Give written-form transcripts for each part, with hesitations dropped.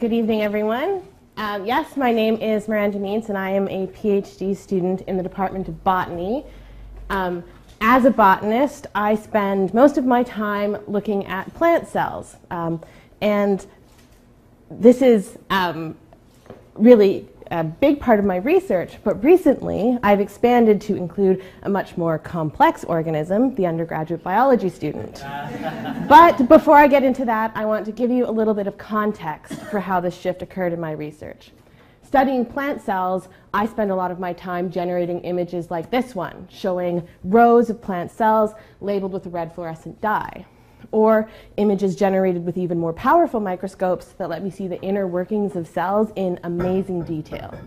Good evening, everyone. Yes, my name is Miranda Meents, and I am a PhD student in the Department of Botany. As a botanist, I spend most of my time looking at plant cells, and this is really a big part of my research, but recently I've expanded to include a much more complex organism, the undergraduate biology student. But before I get into that, I want to give you a little bit of context for how this shift occurred in my research. Studying plant cells, I spend a lot of my time generating images like this one, showing rows of plant cells labeled with a red fluorescent dye, or images generated with even more powerful microscopes that let me see the inner workings of cells in amazing detail.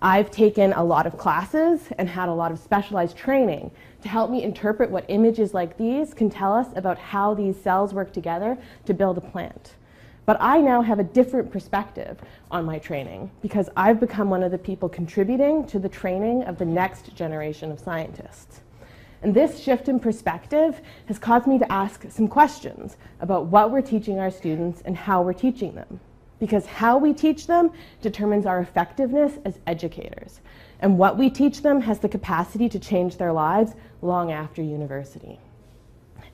I've taken a lot of classes and had a lot of specialized training to help me interpret what images like these can tell us about how these cells work together to build a plant. But I now have a different perspective on my training because I've become one of the people contributing to the training of the next generation of scientists. And this shift in perspective has caused me to ask some questions about what we're teaching our students and how we're teaching them. Because how we teach them determines our effectiveness as educators. And what we teach them has the capacity to change their lives long after university.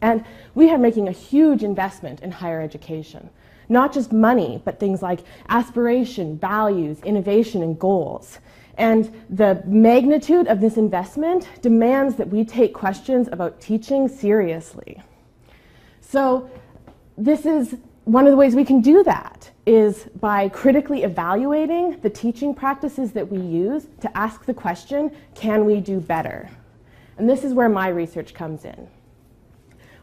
And we are making a huge investment in higher education. Not just money, but things like aspiration, values, innovation, and goals. And the magnitude of this investment demands that we take questions about teaching seriously. So this is one of the ways we can do that is by critically evaluating the teaching practices that we use to ask the question, can we do better? And this is where my research comes in.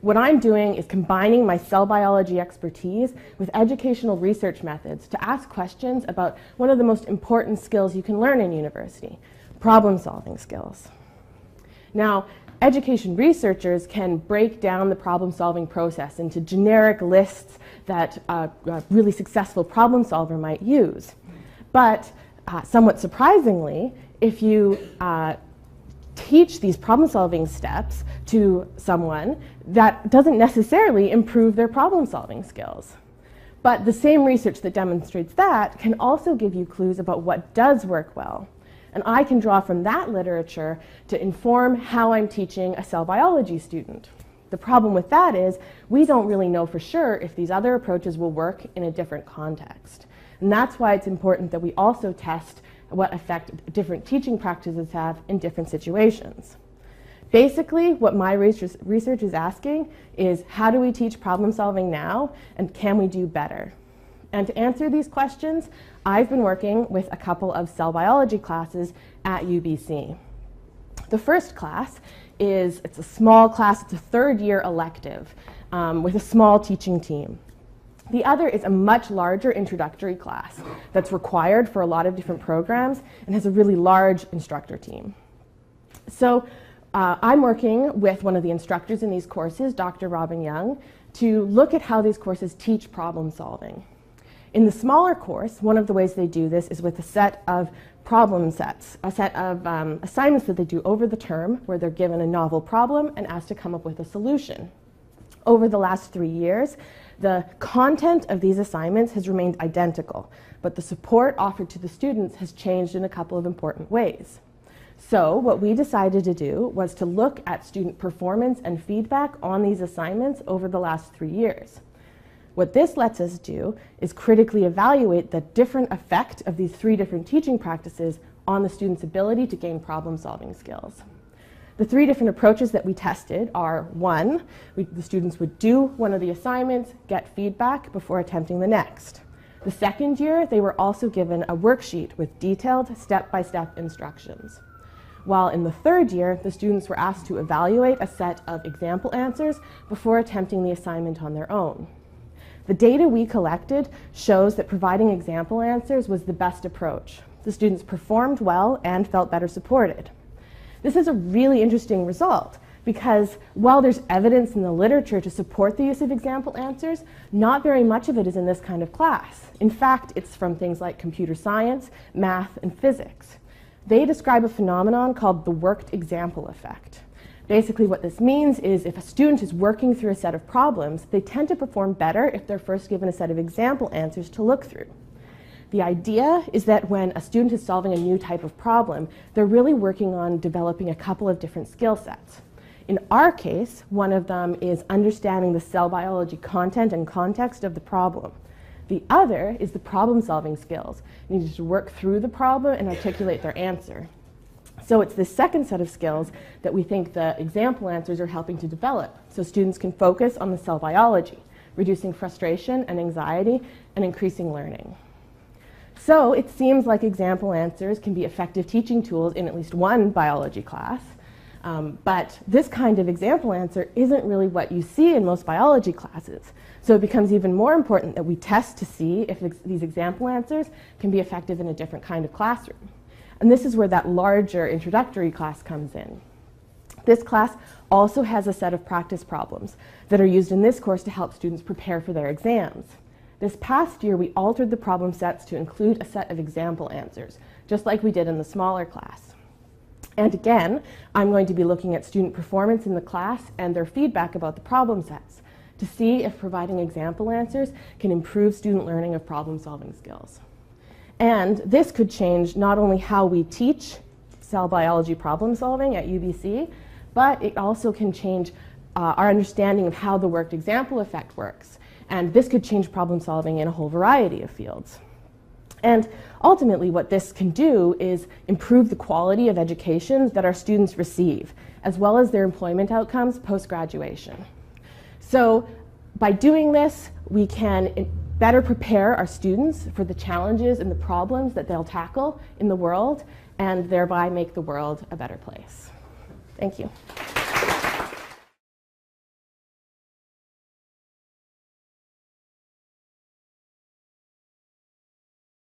What I'm doing is combining my cell biology expertise with educational research methods to ask questions about one of the most important skills you can learn in university, problem-solving skills. Now, education researchers can break down the problem-solving process into generic lists that a really successful problem solver might use. But somewhat surprisingly, if you teach these problem-solving steps to someone, that doesn't necessarily improve their problem-solving skills. But the same research that demonstrates that can also give you clues about what does work well. And I can draw from that literature to inform how I'm teaching a cell biology student. The problem with that is we don't really know for sure if these other approaches will work in a different context. And that's why it's important that we also test what effect different teaching practices have in different situations. Basically, what my research is asking is how do we teach problem solving now and can we do better? And to answer these questions, I've been working with a couple of cell biology classes at UBC. The first class it's a small class, it's a third-year elective with a small teaching team. The other is a much larger introductory class that's required for a lot of different programs and has a really large instructor team. So I'm working with one of the instructors in these courses, Dr. Robin Young, to look at how these courses teach problem solving. In the smaller course, one of the ways they do this is with a set of problem sets, a set of assignments that they do over the term where they're given a novel problem and asked to come up with a solution. Over the last 3 years, the content of these assignments has remained identical, but the support offered to the students has changed in a couple of important ways. So what we decided to do was to look at student performance and feedback on these assignments over the last 3 years. What this lets us do is critically evaluate the different effect of these 3 different teaching practices on the student's ability to gain problem-solving skills. The 3 different approaches that we tested are, 1, the students would do one of the assignments, get feedback before attempting the next. The second year, they were also given a worksheet with detailed step-by-step instructions. While in the third year, the students were asked to evaluate a set of example answers before attempting the assignment on their own. The data we collected shows that providing example answers was the best approach. The students performed well and felt better supported. This is a really interesting result because while there's evidence in the literature to support the use of example answers, not very much of it is in this kind of class. In fact, it's from things like computer science, math, and physics. They describe a phenomenon called the worked example effect. Basically what this means is if a student is working through a set of problems, they tend to perform better if they're first given a set of example answers to look through. The idea is that when a student is solving a new type of problem, they're really working on developing a couple of different skill sets. In our case, one of them is understanding the cell biology content and context of the problem. The other is the problem-solving skills, needing to work through the problem and articulate their answer. So it's this second set of skills that we think the example answers are helping to develop, so students can focus on the cell biology, reducing frustration and anxiety, and increasing learning. So it seems like example answers can be effective teaching tools in at least one biology class. But this kind of example answer isn't really what you see in most biology classes. So it becomes even more important that we test to see if these example answers can be effective in a different kind of classroom. And this is where that larger introductory class comes in. This class also has a set of practice problems that are used in this course to help students prepare for their exams. This past year, we altered the problem sets to include a set of example answers, just like we did in the smaller class. And again, I'm going to be looking at student performance in the class and their feedback about the problem sets to see if providing example answers can improve student learning of problem-solving skills. And this could change not only how we teach cell biology problem-solving at UBC, but it also can change our understanding of how the worked example effect works. And this could change problem-solving in a whole variety of fields. And ultimately, what this can do is improve the quality of education that our students receive, as well as their employment outcomes post-graduation. So by doing this, we can better prepare our students for the challenges and the problems that they'll tackle in the world, and thereby make the world a better place. Thank you.